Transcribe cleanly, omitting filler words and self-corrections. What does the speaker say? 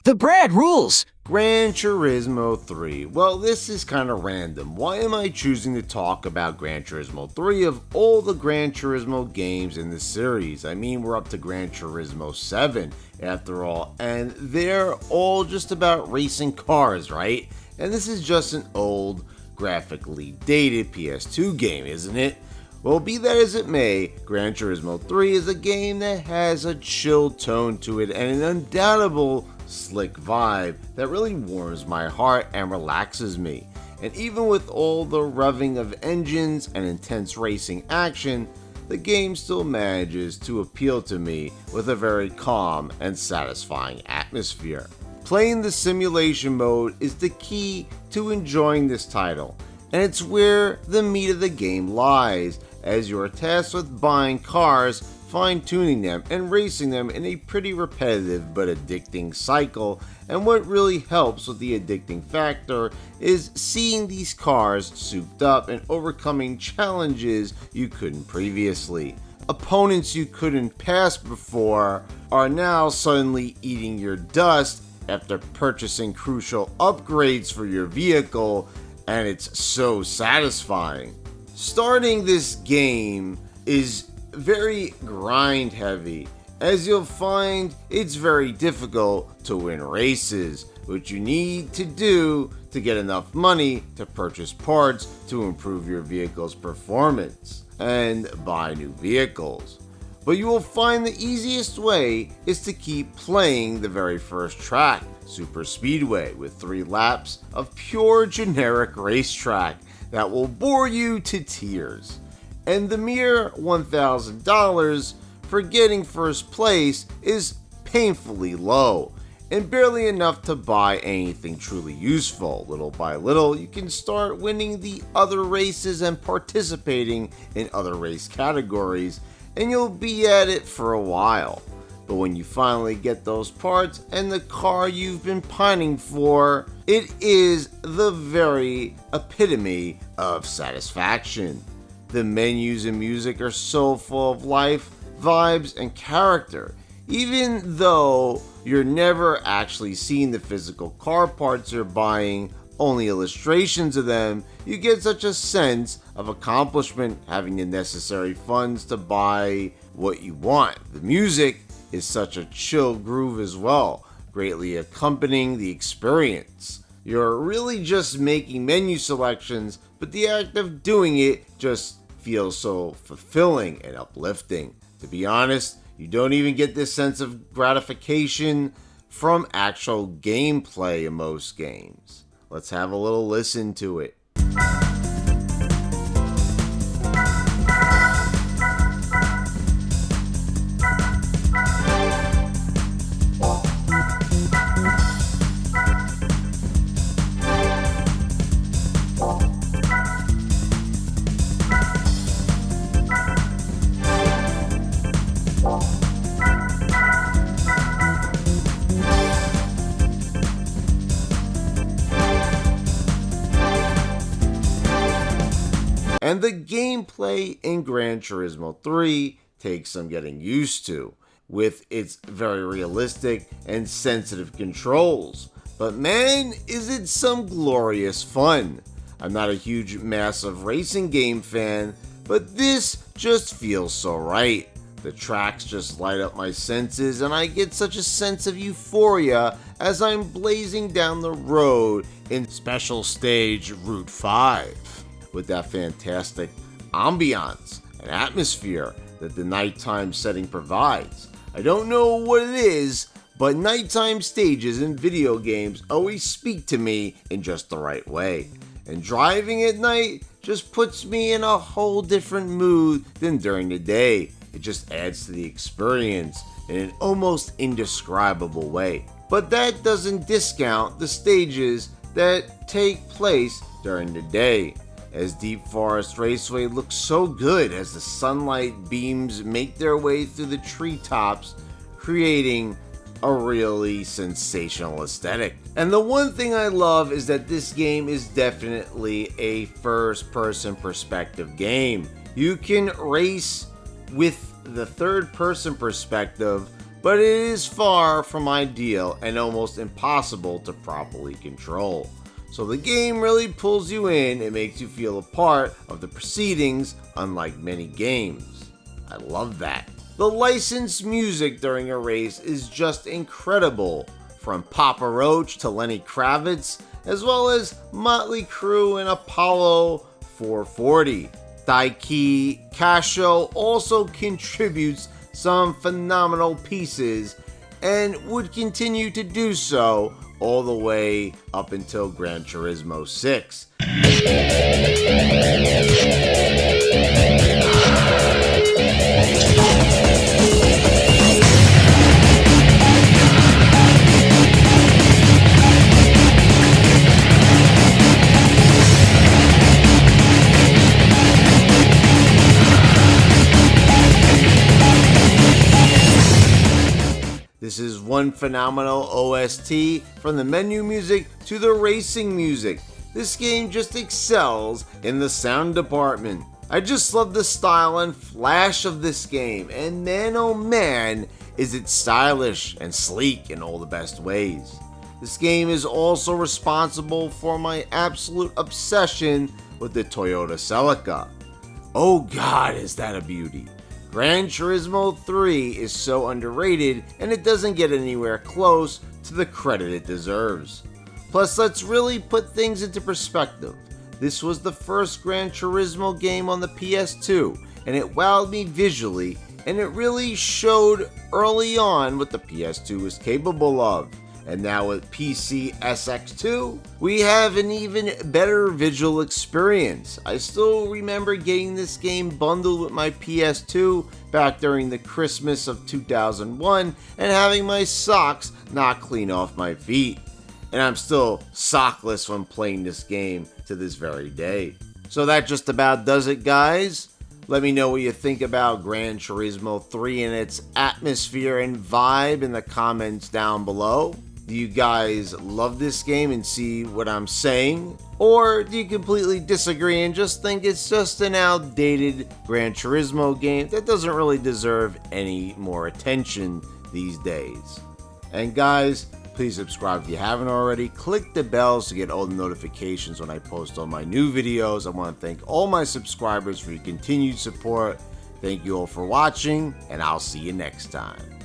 TheBradRules! Gran Turismo 3. Well, this is kind of random. Why am I choosing to talk about Gran Turismo 3 of all the Gran Turismo games in the series? I mean, we're up to Gran Turismo 7 after all, and they're all just about racing cars, right? And this is just an old, graphically dated PS2 game, isn't it? Well, be that as it may, Gran Turismo 3 is a game that has a chill tone to it and an undoubtable slick vibe that really warms my heart and relaxes me. And even with all the revving of engines and intense racing action, the game still manages to appeal to me with a very calm and satisfying atmosphere. Playing the simulation mode is the key to enjoying this title, and it's where the meat of the game lies, as you're tasked with buying cars, fine-tuning them, and racing them in a pretty repetitive but addicting cycle. And what really helps with the addicting factor is seeing these cars souped up and overcoming challenges you couldn't previously. Opponents you couldn't pass before are now suddenly eating your dust after purchasing crucial upgrades for your vehicle, and it's so satisfying. Starting this game is very grind heavy, as you'll find it's very difficult to win races, which you need to do to get enough money to purchase parts to improve your vehicle's performance and buy new vehicles. But you will find the easiest way is to keep playing the very first track, Super Speedway, with 3 laps of pure generic racetrack that will bore you to tears. And the mere $1,000 for getting first place is painfully low, and barely enough to buy anything truly useful. Little by little, you can start winning the other races and participating in other race categories, and you'll be at it for a while. But when you finally get those parts and the car you've been pining for, it is the very epitome of satisfaction. The menus and music are so full of life, vibes, and character. Even though you're never actually seeing the physical car parts you're buying, only illustrations of them, you get such a sense of accomplishment having the necessary funds to buy what you want. The music is such a chill groove as well, greatly accompanying the experience. You're really just making menu selections, but the act of doing it just feels so fulfilling and uplifting. To be honest, you don't even get this sense of gratification from actual gameplay in most games. Let's have a little listen to it. And the gameplay in Gran Turismo 3 takes some getting used to, with its very realistic and sensitive controls. But man, is it some glorious fun. I'm not a huge, massive racing game fan, but this just feels so right. The tracks just light up my senses, and I get such a sense of euphoria as I'm blazing down the road in Special Stage Route 5. With that fantastic ambiance and atmosphere that the nighttime setting provides. I don't know what it is, but nighttime stages in video games always speak to me in just the right way. And driving at night just puts me in a whole different mood than during the day. It just adds to the experience in an almost indescribable way. But that doesn't discount the stages that take place during the day, as Deep Forest Raceway looks so good as the sunlight beams make their way through the treetops, creating a really sensational aesthetic. And the one thing I love is that this game is definitely a first-person perspective game. You can race with the third-person perspective, but it is far from ideal and almost impossible to properly control. So the game really pulls you in and makes you feel a part of the proceedings, unlike many games. I love that. The licensed music during a race is just incredible, from Papa Roach to Lenny Kravitz, as well as Motley Crue and Apollo 440. Daiki Kasho also contributes some phenomenal pieces and would continue to do so all the way up until Gran Turismo 6. This is one phenomenal OST, from the menu music to the racing music. This game just excels in the sound department. I just love the style and flash of this game, and man oh man is it stylish and sleek in all the best ways. This game is also responsible for my absolute obsession with the Toyota Celica. Oh god, is that a beauty. Gran Turismo 3 is so underrated, and it doesn't get anywhere close to the credit it deserves. Plus, let's really put things into perspective. This was the first Gran Turismo game on the PS2, and it wowed me visually, and it really showed early on what the PS2 was capable of. And now with PC SX2, we have an even better visual experience. I still remember getting this game bundled with my PS2 back during the Christmas of 2001 and having my socks not clean off my feet. And I'm still sockless when playing this game to this very day. So that just about does it, guys. Let me know what you think about Gran Turismo 3 and its atmosphere and vibe in the comments down below. Do you guys love this game and see what I'm saying? Or do you completely disagree and just think it's just an outdated Gran Turismo game that doesn't really deserve any more attention these days? And guys, please subscribe if you haven't already. Click the bells to get all the notifications when I post all my new videos. I want to thank all my subscribers for your continued support. Thank you all for watching, and I'll see you next time.